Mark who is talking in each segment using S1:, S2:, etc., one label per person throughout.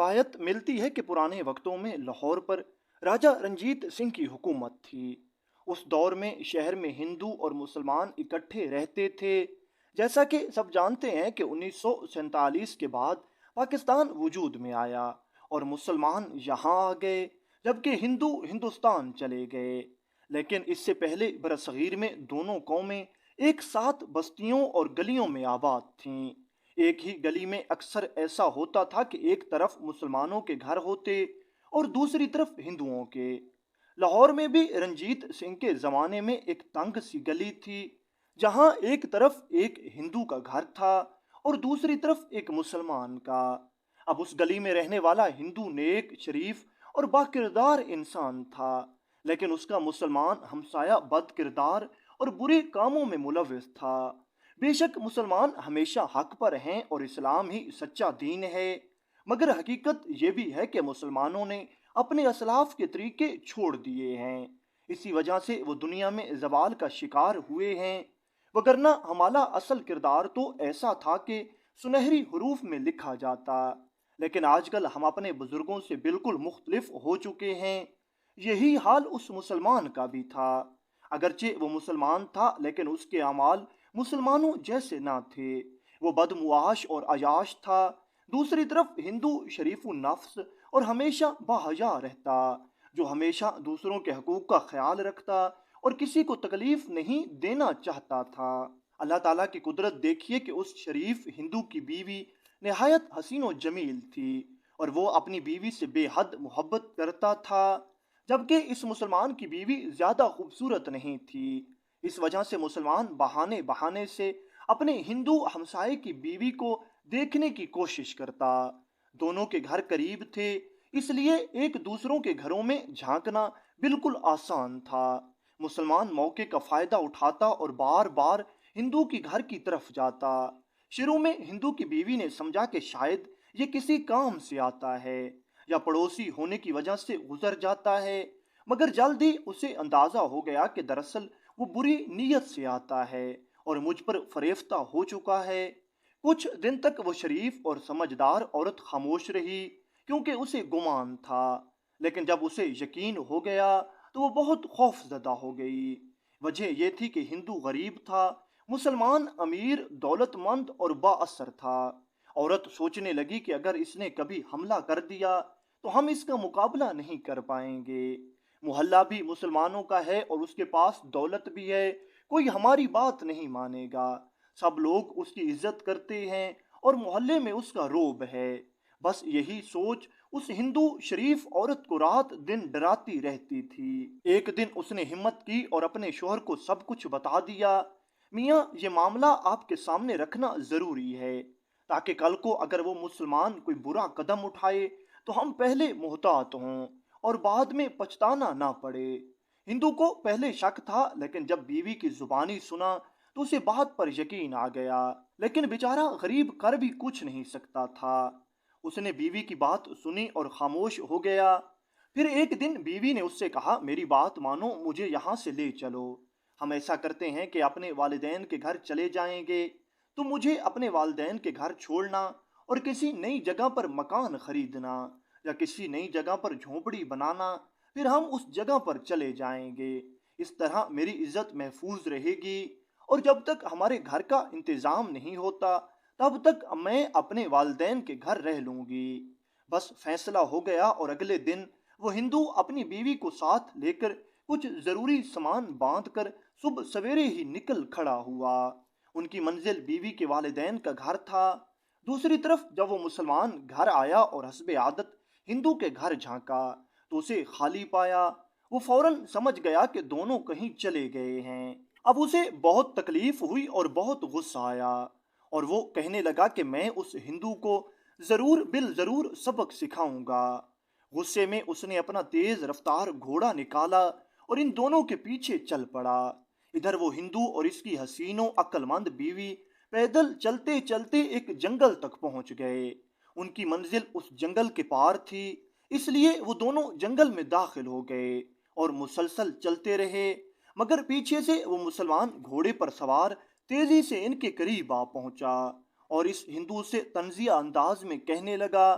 S1: روایت ملتی ہے کہ پرانے وقتوں میں لاہور پر راجہ رنجیت سنگھ کی حکومت تھی۔ اس دور میں شہر میں ہندو اور مسلمان اکٹھے رہتے تھے۔ جیسا کہ سب جانتے ہیں کہ 1947 کے بعد پاکستان وجود میں آیا اور مسلمان یہاں آ گئے جبکہ ہندو ہندوستان چلے گئے۔ لیکن اس سے پہلے برصغیر میں دونوں قومیں ایک ساتھ بستیوں اور گلیوں میں آباد تھیں۔ ایک ہی گلی میں اکثر ایسا ہوتا تھا کہ ایک طرف مسلمانوں کے گھر ہوتے اور دوسری طرف ہندوؤں کے۔ لاہور میں بھی رنجیت سنگھ کے زمانے میں ایک تنگ سی گلی تھی جہاں ایک طرف ایک ہندو کا گھر تھا اور دوسری طرف ایک مسلمان کا۔ اب اس گلی میں رہنے والا ہندو نیک، شریف اور با کردار انسان تھا، لیکن اس کا مسلمان ہمسایہ بد کردار اور برے کاموں میں ملوث تھا۔ بے شک مسلمان ہمیشہ حق پر ہیں اور اسلام ہی سچا دین ہے، مگر حقیقت یہ بھی ہے کہ مسلمانوں نے اپنے اسلاف کے طریقے چھوڑ دیے ہیں۔ اسی وجہ سے وہ دنیا میں زوال کا شکار ہوئے ہیں، وگرنہ ہمارا اصل کردار تو ایسا تھا کہ سنہری حروف میں لکھا جاتا، لیکن آج کل ہم اپنے بزرگوں سے بالکل مختلف ہو چکے ہیں۔ یہی حال اس مسلمان کا بھی تھا، اگرچہ وہ مسلمان تھا لیکن اس کے اعمال مسلمانوں جیسے نہ تھے، وہ بدمعاش اور عیاش تھا۔ دوسری طرف ہندو شریف النفس اور ہمیشہ باحیا رہتا، جو ہمیشہ دوسروں کے حقوق کا خیال رکھتا اور کسی کو تکلیف نہیں دینا چاہتا تھا۔ اللہ تعالیٰ کی قدرت دیکھیے کہ اس شریف ہندو کی بیوی نہایت حسین و جمیل تھی اور وہ اپنی بیوی سے بے حد محبت کرتا تھا، جبکہ اس مسلمان کی بیوی زیادہ خوبصورت نہیں تھی۔ اس وجہ سے مسلمان بہانے بہانے سے اپنے ہندو ہمسائے کی بیوی کو دیکھنے کی کوشش کرتا۔ دونوں کے گھر قریب تھے، اس لیے ایک دوسروں کے گھروں میں جھانکنا بالکل آسان تھا۔ مسلمان موقع کا فائدہ اٹھاتا اور بار بار ہندو کی گھر کی طرف جاتا۔ شروع میں ہندو کی بیوی نے سمجھا کہ شاید یہ کسی کام سے آتا ہے یا پڑوسی ہونے کی وجہ سے گزر جاتا ہے، مگر جلد ہی اسے اندازہ ہو گیا کہ دراصل وہ بری نیت سے آتا ہے اور مجھ پر فریفتہ ہو چکا ہے۔ کچھ دن تک وہ شریف اور سمجھدار عورت خاموش رہی کیونکہ اسے گمان تھا، لیکن جب اسے یقین ہو گیا تو وہ بہت خوف زدہ ہو گئی۔ وجہ یہ تھی کہ ہندو غریب تھا، مسلمان امیر، دولت مند اور با اثر تھا۔ عورت سوچنے لگی کہ اگر اس نے کبھی حملہ کر دیا تو ہم اس کا مقابلہ نہیں کر پائیں گے۔ محلہ بھی مسلمانوں کا ہے اور اس کے پاس دولت بھی ہے، کوئی ہماری بات نہیں مانے گا، سب لوگ اس کی عزت کرتے ہیں اور محلے میں اس کا روب ہے۔ بس یہی سوچ اس ہندو شریف عورت کو رات دن ڈراتی رہتی تھی۔ ایک دن اس نے ہمت کی اور اپنے شوہر کو سب کچھ بتا دیا۔ میاں، یہ معاملہ آپ کے سامنے رکھنا ضروری ہے تاکہ کل کو اگر وہ مسلمان کوئی برا قدم اٹھائے تو ہم پہلے محتاط ہوں اور بعد میں پچھتانا نہ پڑے۔ ہندو کو پہلے شک تھا، لیکن جب بیوی کی زبانی سنا تو اسے بات پر یقین آ گیا، لیکن بیچارہ غریب کر بھی کچھ نہیں سکتا تھا۔ اس نے بیوی کی بات سنی اور خاموش ہو گیا۔ پھر ایک دن بیوی نے اس سے کہا، میری بات مانو، مجھے یہاں سے لے چلو۔ ہم ایسا کرتے ہیں کہ اپنے والدین کے گھر چلے جائیں گے، تو مجھے اپنے والدین کے گھر چھوڑنا اور کسی نئی جگہ پر مکان خریدنا یا کسی نئی جگہ پر جھونپڑی بنانا، پھر ہم اس جگہ پر چلے جائیں گے۔ اس طرح میری عزت محفوظ رہے گی اور جب تک ہمارے گھر کا انتظام نہیں ہوتا تب تک میں اپنے والدین کے گھر رہ لوں گی۔ بس فیصلہ ہو گیا اور اگلے دن وہ ہندو اپنی بیوی کو ساتھ لے کر کچھ ضروری سامان باندھ کر صبح سویرے ہی نکل کھڑا ہوا۔ ان کی منزل بیوی کے والدین کا گھر تھا۔ دوسری طرف جب وہ مسلمان گھر آیا اور حسب عادت ہندو کے گھر جھانکا تو اسے خالی پایا۔ وہ فوراً سمجھ گیا کہ دونوں کہیں چلے گئے ہیں۔ اب اسے بہت تکلیف ہوئی اور بہت غصہ آیا اور وہ کہنے لگا کہ میں اس ہندو کو ضرور سبق سکھاؤں گا۔ غصے میں اس نے اپنا تیز رفتار گھوڑا نکالا اور ان دونوں کے پیچھے چل پڑا۔ ادھر وہ ہندو اور اس کی حسین و عقل مند بیوی پیدل چلتے چلتے ایک جنگل تک پہنچ گئے۔ ان کی منزل اس جنگل کے پار تھی، اس لیے وہ دونوں جنگل میں داخل ہو گئے اور مسلسل چلتے رہے، مگر پیچھے سے وہ مسلمان گھوڑے پر سوار تیزی سے ان کے قریب آ پہنچا اور اس ہندو سے طنزیہ انداز میں کہنے لگا،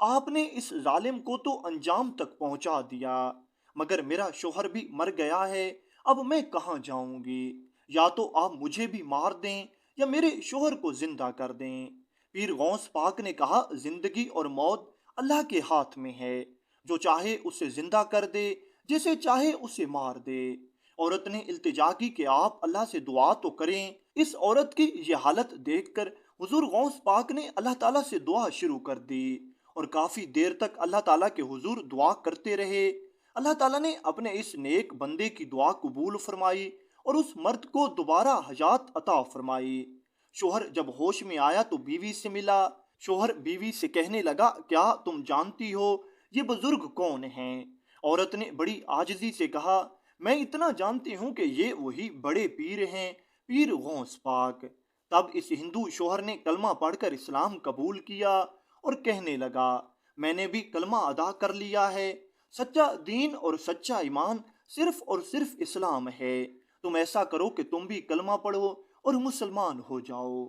S1: آپ نے اس ظالم کو تو انجام تک پہنچا دیا، مگر میرا شوہر بھی مر گیا ہے، اب میں کہاں جاؤں گی؟ یا تو آپ مجھے بھی مار دیں یا میرے شوہر کو زندہ کر دیں۔ پیر غوث پاک نے کہا، زندگی اور موت اللہ کے ہاتھ میں ہے، جو چاہے اسے زندہ کر دے، جسے چاہے اسے مار دے۔ عورت نے التجا کی کہ آپ اللہ سے دعا تو کریں۔ اس عورت کی یہ حالت دیکھ کر حضور غوث پاک نے اللہ تعالیٰ سے دعا شروع کر دی، اور کافی دیر تک اللہ تعالیٰ کے حضور دعا کرتے رہے۔ اللہ تعالیٰ نے اپنے اس نیک بندے کی دعا قبول فرمائی اور اس مرد کو دوبارہ حیات عطا فرمائی۔ شوہر جب ہوش میں آیا تو بیوی سے ملا۔ شوہر بیوی سے کہنے لگا، کیا تم جانتی ہو یہ بزرگ کون ہیں؟ عورت نے بڑی عاجزی سے کہا، میں اتنا جانتی ہوں کہ یہ وہی بڑے پیر ہیں، پیر غوث پاک۔ تب اس ہندو شوہر نے کلمہ پڑھ کر اسلام قبول کیا اور کہنے لگا، میں نے بھی کلمہ ادا کر لیا ہے۔ سچا دین اور سچا ایمان صرف اور صرف اسلام ہے۔ تم ایسا کرو کہ تم بھی کلمہ پڑھو اور مسلمان ہو جاؤ۔